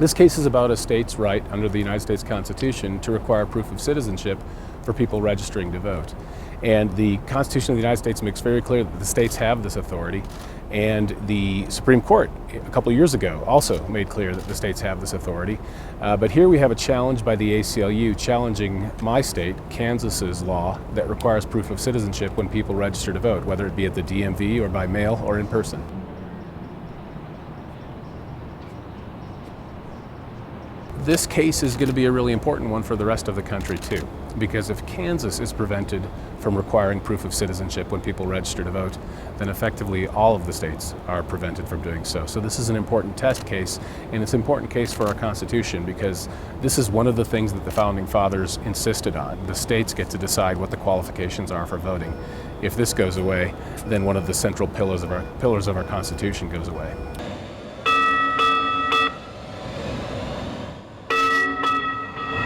This case is about a state's right under the United States Constitution to require proof of citizenship for people registering to vote. And the Constitution of the United States makes very clear that the states have this authority, and the Supreme Court a couple of years ago also made clear that the states have this authority. But here we have a challenge by the ACLU challenging my state, Kansas's law that requires proof of citizenship when people register to vote, whether it be at the DMV or by mail or in person. This case is going to be a really important one for the rest of the country too, because if Kansas is prevented from requiring proof of citizenship when people register to vote, then effectively all of the states are prevented from doing so. So this is an important test case, and it's an important case for our Constitution because this is one of the things that the Founding Fathers insisted on. The states get to decide what the qualifications are for voting. If this goes away, then one of the central pillars of our Constitution goes away.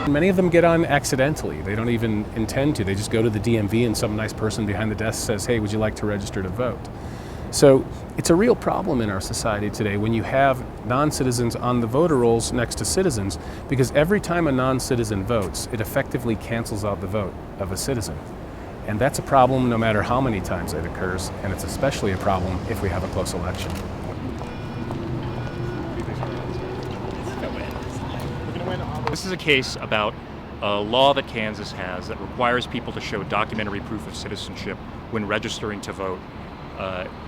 Many of them get on accidentally. They don't even intend to. They just go to the DMV and some nice person behind the desk says, "Hey, would you like to register to vote?" So it's a real problem in our society today when you have non-citizens on the voter rolls next to citizens, because every time a non-citizen votes, it effectively cancels out the vote of a citizen. And that's a problem no matter how many times it occurs, and it's especially a problem if we have a close election. This is a case about a law that Kansas has that requires people to show documentary proof of citizenship when registering to vote.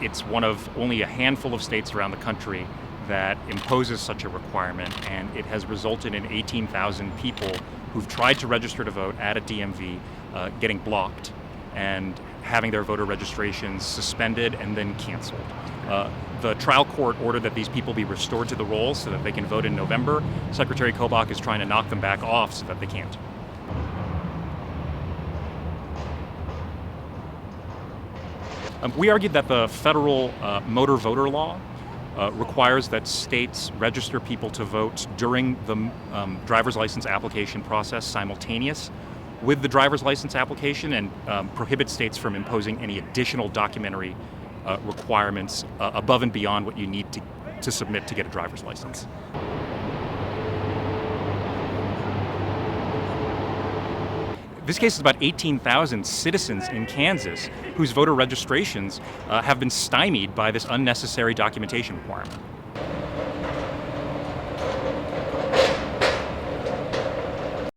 It's one of only a handful of states around the country that imposes such a requirement, and it has resulted in 18,000 people who've tried to register to vote at a DMV getting blocked and having their voter registrations suspended and then canceled. The trial court ordered that these people be restored to the rolls so that they can vote in November. Secretary Kobach is trying to knock them back off so that they can't. We argued that the federal motor voter law requires that states register people to vote during the driver's license application process simultaneous with the driver's license application, and prohibits states from imposing any additional documentary requirements above and beyond what you need to submit to get a driver's license. This case is about 18,000 citizens in Kansas whose voter registrations have been stymied by this unnecessary documentation requirement.